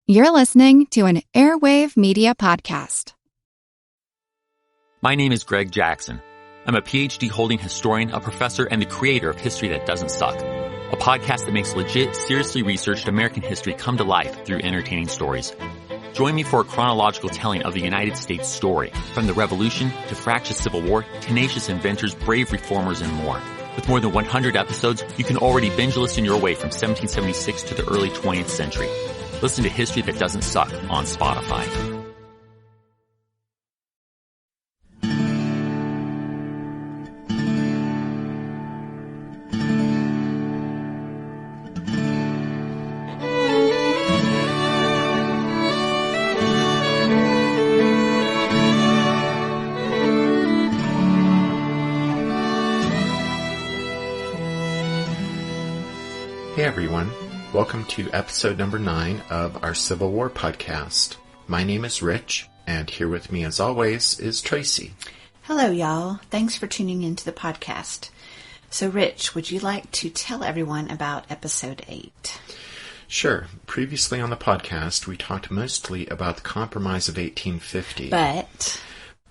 You're listening to an Airwave Media Podcast. My name is Greg Jackson. I'm a PhD-holding historian, a professor, and the creator of History That Doesn't Suck, a podcast that makes legit, seriously researched American history come to life through entertaining stories. Join me for a chronological telling of the United States story, from the Revolution to fractious Civil War, tenacious inventors, brave reformers, and more. With more than 100 episodes, you can already binge listen your way from 1776 to the early 20th century. Listen to History That Doesn't Suck on Spotify. Hey everyone, welcome to episode number 9 of our Civil War podcast. My name is Rich, and here with me as always is Tracy. Hello y'all, thanks for tuning into the podcast. So Rich, would you like to tell everyone about episode 8? Sure. Previously on the podcast, we talked mostly about the Compromise of 1850.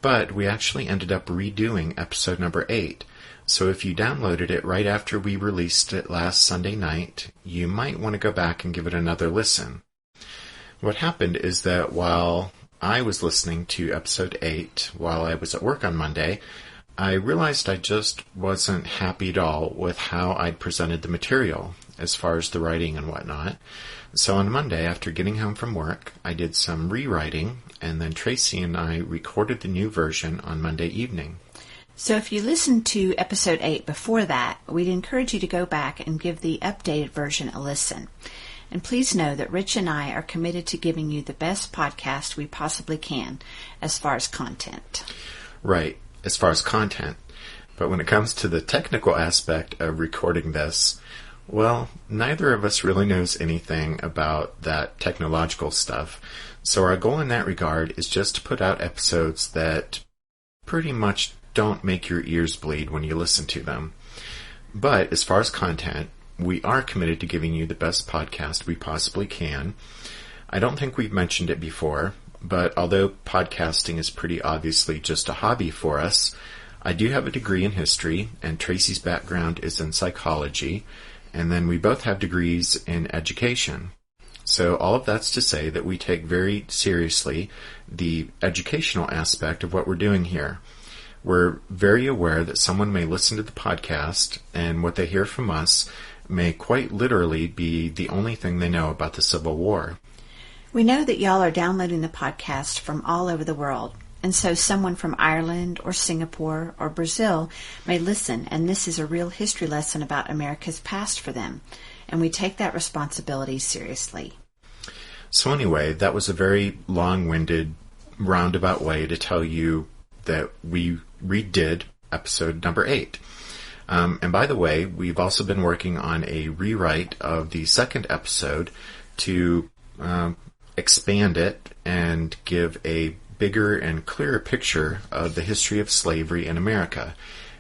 But we actually ended up redoing episode number 8. So if you downloaded it right after we released it last Sunday night, you might want to go back and give it another listen. What happened is that while I was listening to episode 8, while I was at work on Monday, I realized I just wasn't happy at all with how I'd presented the material, as far as the writing and whatnot. So on Monday, after getting home from work, I did some rewriting, and then Tracy and I recorded the new version on Monday evening. So if you listened to episode 8 before that, we'd encourage you to go back and give the updated version a listen. And please know that Rich and I are committed to giving you the best podcast we possibly can as far as content. Right, as far as content. But when it comes to the technical aspect of recording this, well, neither of us really knows anything about that technological stuff. So our goal in that regard is just to put out episodes that pretty much don't make your ears bleed when you listen to them. But as far as content, we are committed to giving you the best podcast we possibly can. I don't think we've mentioned it before, but although podcasting is pretty obviously just a hobby for us, I do have a degree in history, and Tracy's background is in psychology, and then we both have degrees in education. So all of that's to say that we take very seriously the educational aspect of what we're doing here. We're very aware that someone may listen to the podcast, and what they hear from us may quite literally be the only thing they know about the Civil War. We know that y'all are downloading the podcast from all over the world, and so someone from Ireland or Singapore or Brazil may listen, and this is a real history lesson about America's past for them, and we take that responsibility seriously. So anyway, that was a very long-winded, roundabout way to tell you that we redid episode number 8. And by the way, we've also been working on a rewrite of the second episode to expand it and give a bigger and clearer picture of the history of slavery in America,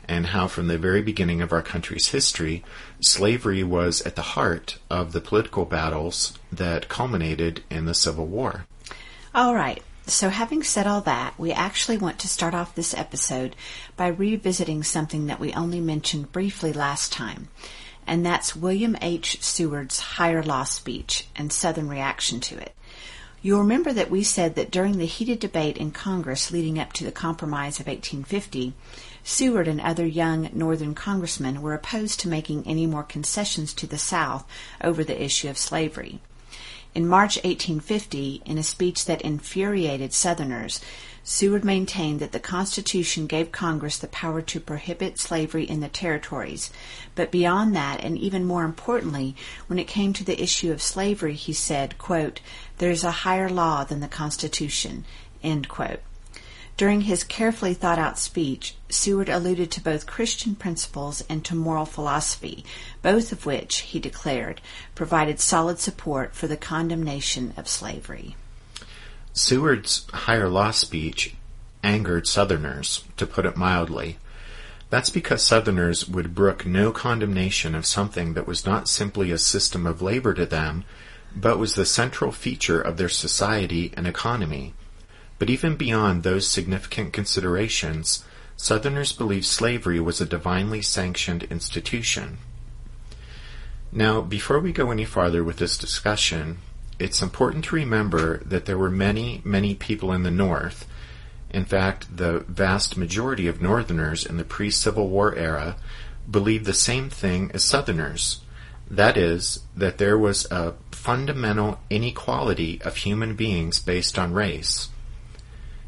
and how from the very beginning of our country's history, slavery was at the heart of the political battles that culminated in the Civil War. All right. So having said all that, we actually want to start off this episode by revisiting something that we only mentioned briefly last time, and that's William H. Seward's higher law speech and Southern reaction to it. You'll remember that we said that during the heated debate in Congress leading up to the Compromise of 1850, Seward and other young Northern congressmen were opposed to making any more concessions to the South over the issue of slavery. In March 1850, in a speech that infuriated Southerners, Seward maintained that the Constitution gave Congress the power to prohibit slavery in the territories. But beyond that, and even more importantly, when it came to the issue of slavery, he said, quote, "There is a higher law than the Constitution," end quote. During his carefully thought-out speech, Seward alluded to both Christian principles and to moral philosophy, both of which, he declared, provided solid support for the condemnation of slavery. Seward's higher law speech angered Southerners, to put it mildly. That's because Southerners would brook no condemnation of something that was not simply a system of labor to them, but was the central feature of their society and economy. But even beyond those significant considerations, Southerners believed slavery was a divinely sanctioned institution. Now, before we go any farther with this discussion, it's important to remember that there were many, many people in the North. In fact, the vast majority of Northerners in the pre-Civil War era believed the same thing as Southerners. That is, that there was a fundamental inequality of human beings based on race.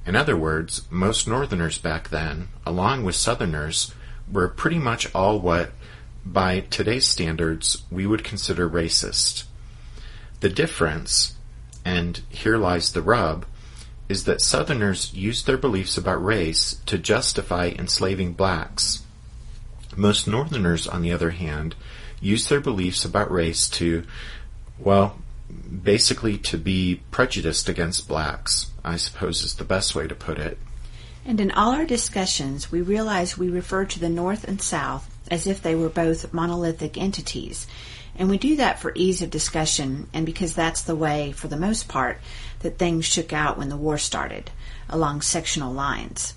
In other words, most Northerners back then, along with Southerners, were pretty much all what, by today's standards, we would consider racist. The difference, and here lies the rub, is that Southerners used their beliefs about race to justify enslaving blacks. Most Northerners, on the other hand, used their beliefs about race to, well, basically to be prejudiced against blacks, I suppose is the best way to put it. And in all our discussions, we realize we refer to the North and South as if they were both monolithic entities. And we do that for ease of discussion and because that's the way, for the most part, that things shook out when the war started, along sectional lines.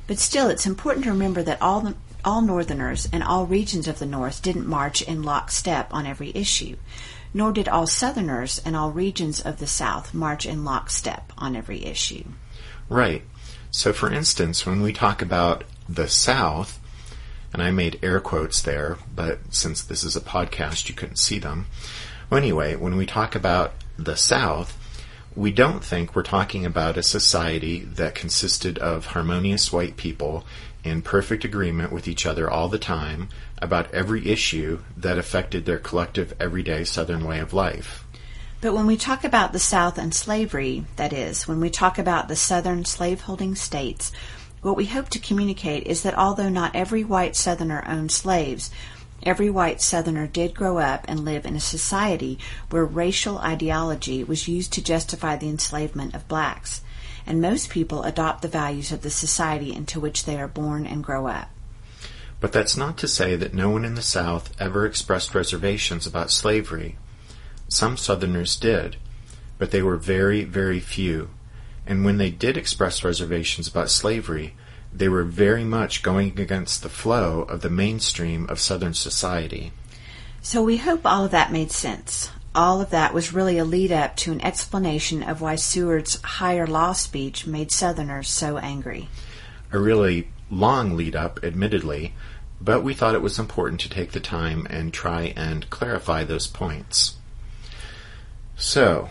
But still, it's important to remember that all Northerners and all regions of the North didn't march in lockstep on every issue, nor did all Southerners and all regions of the South march in lockstep on every issue. Right. So, for instance, when we talk about the South, and I made air quotes there, but since this is a podcast, you couldn't see them. Well, anyway, when we talk about the South, we don't think we're talking about a society that consisted of harmonious white people in perfect agreement with each other all the time about every issue that affected their collective everyday Southern way of life. But when we talk about the South and slavery, that is, when we talk about the Southern slaveholding states, what we hope to communicate is that although not every white Southerner owned slaves, every white Southerner did grow up and live in a society where racial ideology was used to justify the enslavement of blacks, and most people adopt the values of the society into which they are born and grow up. But that's not to say that no one in the South ever expressed reservations about slavery. Some Southerners did, but they were very, very few. And when they did express reservations about slavery, they were very much going against the flow of the mainstream of Southern society. So we hope all of that made sense. All of that was really a lead-up to an explanation of why Seward's higher law speech made Southerners so angry. A really long lead-up, admittedly, but we thought it was important to take the time and try and clarify those points. So,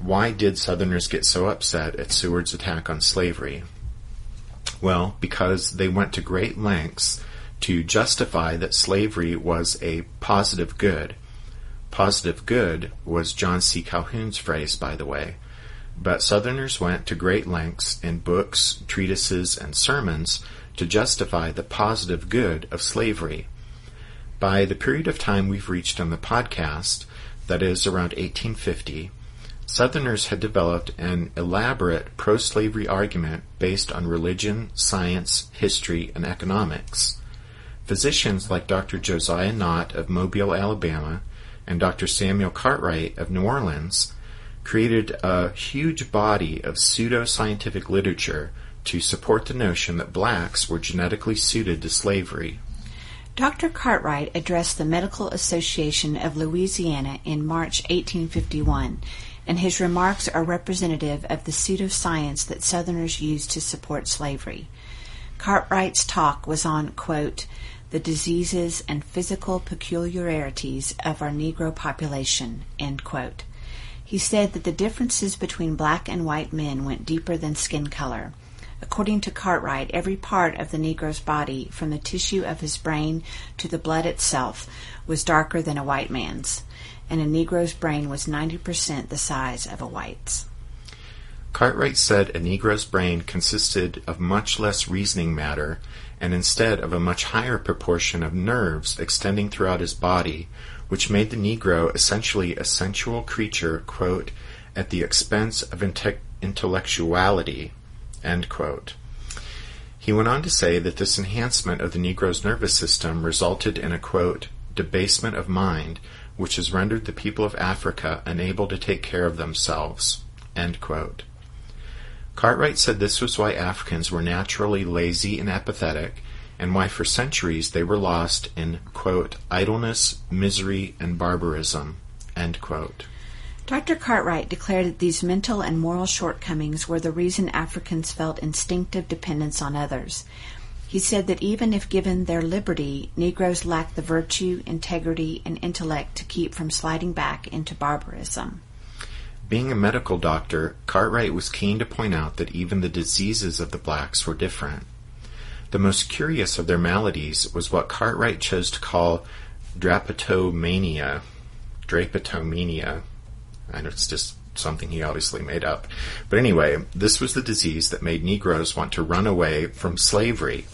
why did Southerners get so upset at Seward's attack on slavery? Well, because they went to great lengths to justify that slavery was a positive good. Positive good was John C. Calhoun's phrase, by the way. But Southerners went to great lengths in books, treatises, and sermons to justify the positive good of slavery. By the period of time we've reached on the podcast, that is around 1850, Southerners had developed an elaborate pro-slavery argument based on religion, science, history, and economics. Physicians like Dr. Josiah Nott of Mobile, Alabama, and Dr. Samuel Cartwright of New Orleans created a huge body of pseudo-scientific literature to support the notion that blacks were genetically suited to slavery. Dr. Cartwright addressed the Medical Association of Louisiana in March 1851, and his remarks are representative of the pseudoscience that Southerners used to support slavery. Cartwright's talk was on, quote, the diseases and physical peculiarities of our Negro population, end quote. He said that the differences between black and white men went deeper than skin color. According to Cartwright, every part of the Negro's body, from the tissue of his brain to the blood itself, was darker than a white man's, and a Negro's brain was 90% the size of a white's. Cartwright said a Negro's brain consisted of much less reasoning matter, and instead of a much higher proportion of nerves extending throughout his body, which made the Negro essentially a sensual creature, quote, at the expense of intellectuality, end quote. He went on to say that this enhancement of the Negro's nervous system resulted in a, quote, debasement of mind, which has rendered the people of Africa unable to take care of themselves." End quote. Cartwright said this was why Africans were naturally lazy and apathetic, and why for centuries they were lost in, quote, "idleness, misery, and barbarism." End quote. Dr. Cartwright declared that these mental and moral shortcomings were the reason Africans felt instinctive dependence on others. He said that even if given their liberty, Negroes lacked the virtue, integrity, and intellect to keep from sliding back into barbarism. Being a medical doctor, Cartwright was keen to point out that even the diseases of the blacks were different. The most curious of their maladies was what Cartwright chose to call drapetomania. I know it's just something he obviously made up. But anyway, this was the disease that made Negroes want to run away from slavery.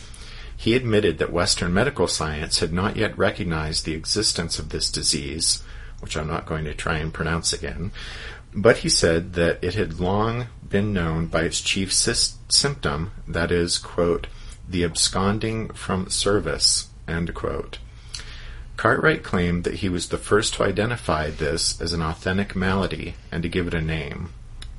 He admitted that Western medical science had not yet recognized the existence of this disease, which I'm not going to try and pronounce again, but he said that it had long been known by its chief symptom, that is, quote, "the absconding from service," end quote. Cartwright claimed that he was the first to identify this as an authentic malady and to give it a name.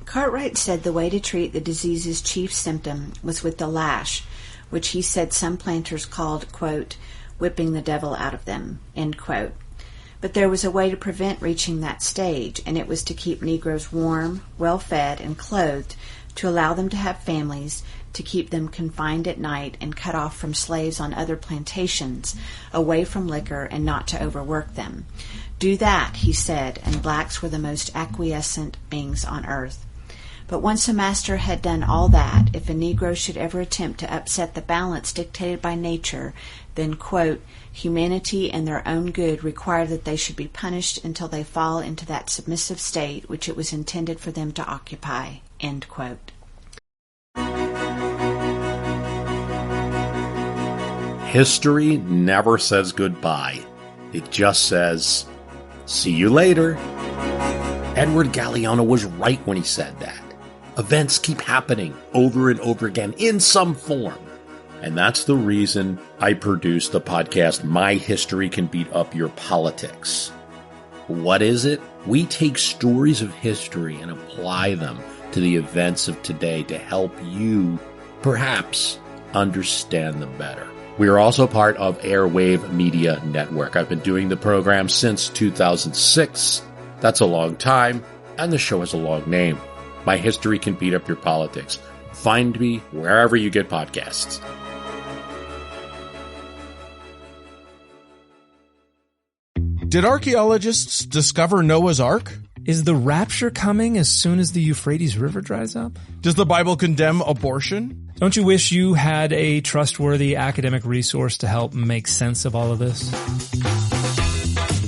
Cartwright said the way to treat the disease's chief symptom was with the lash, which he said some planters called, quote, "whipping the devil out of them," end quote. But there was a way to prevent reaching that stage, and it was to keep Negroes warm, well-fed, and clothed, to allow them to have families, to keep them confined at night and cut off from slaves on other plantations, away from liquor, and not to overwork them. Do that, he said, and blacks were the most acquiescent beings on earth. But once a master had done all that, if a Negro should ever attempt to upset the balance dictated by nature, then, quote, "humanity and their own good require that they should be punished until they fall into that submissive state which it was intended for them to occupy," end quote. History never says goodbye. It just says, "See you later." Edward Galeano was right when he said that. Events keep happening over and over again in some form. And that's the reason I produced the podcast, My History Can Beat Up Your Politics. What is it? We take stories of history and apply them to the events of today to help you, perhaps, understand them better. We are also part of Airwave Media Network. I've been doing the program since 2006. That's a long time, and the show has a long name. My History Can Beat Up Your Politics. Find me wherever you get podcasts. Did archaeologists discover Noah's Ark? Is the rapture coming as soon as the Euphrates River dries up? Does the Bible condemn abortion? Don't you wish you had a trustworthy academic resource to help make sense of all of this?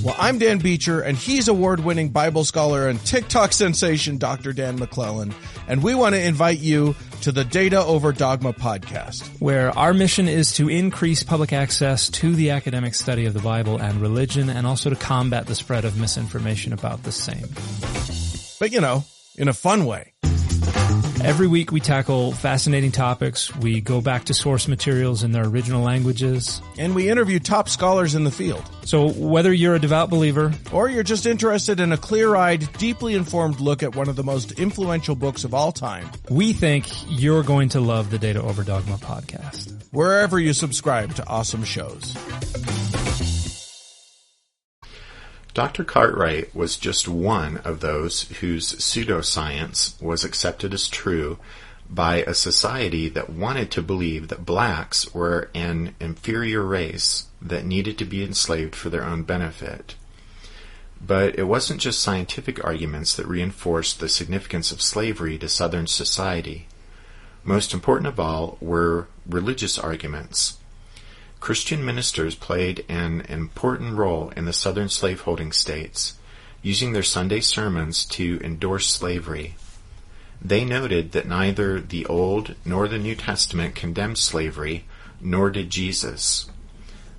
Well, I'm Dan Beecher, and he's award-winning Bible scholar and TikTok sensation Dr. Dan McClellan, and we want to invite you to the Data Over Dogma podcast, where our mission is to increase public access to the academic study of the Bible and religion, and also to combat the spread of misinformation about the same. But, in a fun way. Every week we tackle fascinating topics. We go back to source materials in their original languages. And we interview top scholars in the field. So whether you're a devout believer, or you're just interested in a clear-eyed, deeply informed look at one of the most influential books of all time, we think you're going to love the Data Over Dogma podcast. Wherever you subscribe to awesome shows. Dr. Cartwright was just one of those whose pseudoscience was accepted as true by a society that wanted to believe that blacks were an inferior race that needed to be enslaved for their own benefit. But it wasn't just scientific arguments that reinforced the significance of slavery to Southern society. Most important of all were religious arguments. Christian ministers played an important role in the Southern slaveholding states, using their Sunday sermons to endorse slavery. They noted that neither the Old nor the New Testament condemned slavery, nor did Jesus.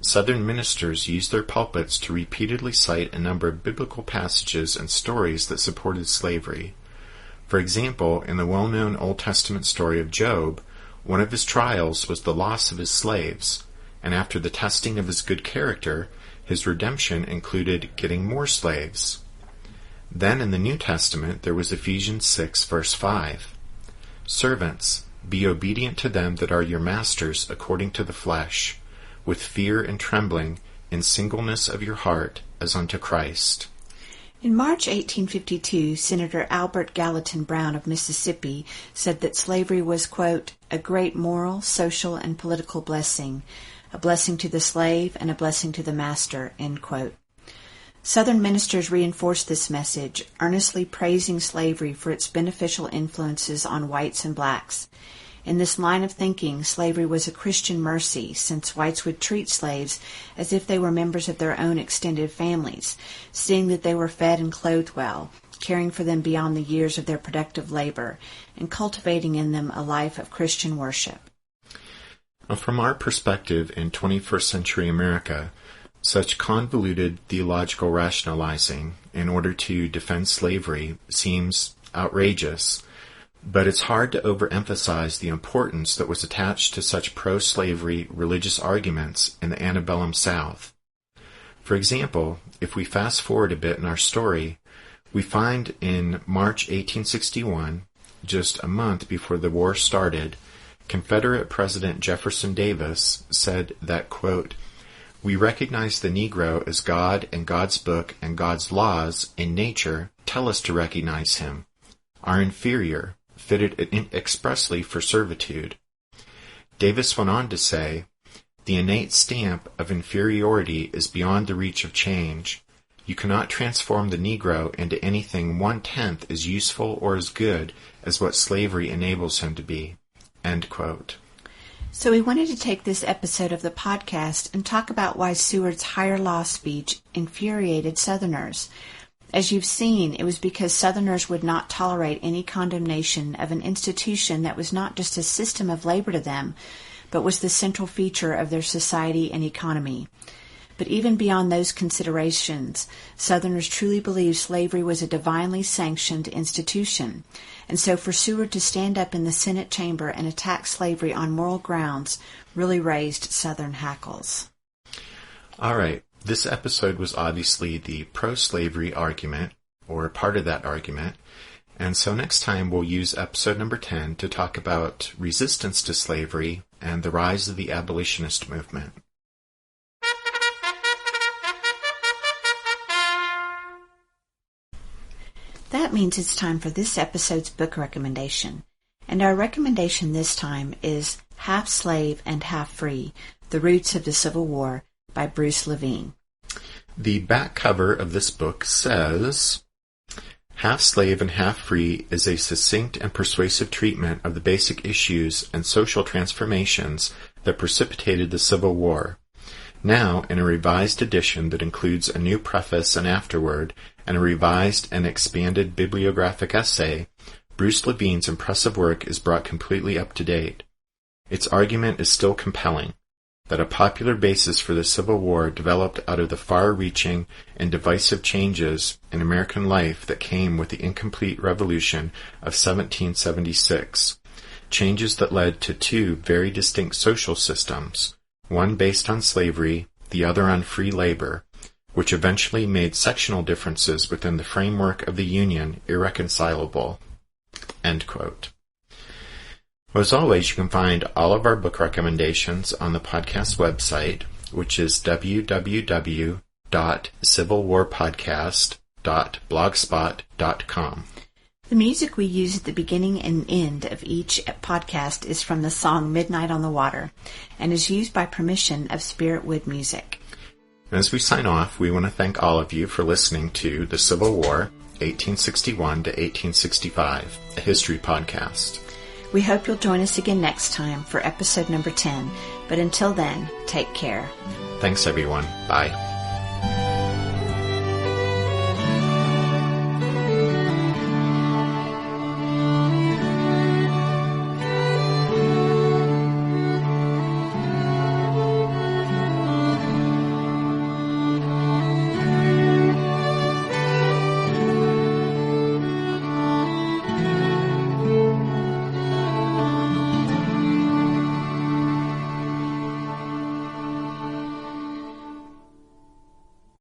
Southern ministers used their pulpits to repeatedly cite a number of biblical passages and stories that supported slavery. For example, in the well-known Old Testament story of Job, one of his trials was the loss of his slaves, and after the testing of his good character, his redemption included getting more slaves. Then in the New Testament there was Ephesians 6 verse 5. Servants, be obedient to them that are your masters according to the flesh, with fear and trembling, in singleness of your heart, as unto Christ. In March 1852, Senator Albert Gallatin Brown of Mississippi said that slavery was, quote, a great moral, social, and political blessing, a blessing to the slave and a blessing to the master, end quote. Southern ministers reinforced this message, earnestly praising slavery for its beneficial influences on whites and blacks. In this line of thinking, slavery was a Christian mercy, since whites would treat slaves as if they were members of their own extended families, seeing that they were fed and clothed well, caring for them beyond the years of their productive labor, and cultivating in them a life of Christian worship. From our perspective in 21st century America, such convoluted theological rationalizing in order to defend slavery seems outrageous, but it's hard to overemphasize the importance that was attached to such pro-slavery religious arguments in the antebellum South. For example, if we fast forward a bit in our story, we find in March 1861, just a month before the war started, Confederate President Jefferson Davis said that, quote, we recognize the Negro as God and God's book and God's laws in nature tell us to recognize him, our inferior, fitted expressly for servitude. Davis went on to say, the innate stamp of inferiority is beyond the reach of change. You cannot transform the Negro into anything 1/10 as useful or as good as what slavery enables him to be. End quote. So we wanted to take this episode of the podcast and talk about why Seward's higher law speech infuriated Southerners. As you've seen, it was because Southerners would not tolerate any condemnation of an institution that was not just a system of labor to them, but was the central feature of their society and economy. But even beyond those considerations, Southerners truly believed slavery was a divinely sanctioned institution. And so for Seward to stand up in the Senate chamber and attack slavery on moral grounds really raised Southern hackles. All right. This episode was obviously the pro-slavery argument, or part of that argument, and so next time we'll use episode number 10 to talk about resistance to slavery and the rise of the abolitionist movement. That means it's time for this episode's book recommendation. And our recommendation this time is Half Slave and Half Free, The Roots of the Civil War by Bruce Levine. The back cover of this book says, Half Slave and Half Free is a succinct and persuasive treatment of the basic issues and social transformations that precipitated the Civil War. Now, in a revised edition that includes a new preface and afterword, and a revised and expanded bibliographic essay, Bruce Levine's impressive work is brought completely up to date. Its argument is still compelling, that a popular basis for the Civil War developed out of the far-reaching and divisive changes in American life that came with the incomplete revolution of 1776, changes that led to two very distinct social systems, one based on slavery, the other on free labor, which eventually made sectional differences within the framework of the Union irreconcilable. End quote. Well, as always, you can find all of our book recommendations on the podcast website, which is www.civilwarpodcast.blogspot.com. The music we use at the beginning and end of each podcast is from the song Midnight on the Water and is used by permission of Spiritwood Music. As we sign off, we want to thank all of you for listening to The Civil War, 1861 to 1865, a history podcast. We hope you'll join us again next time for episode number 10, but until then, take care. Thanks, everyone. Bye.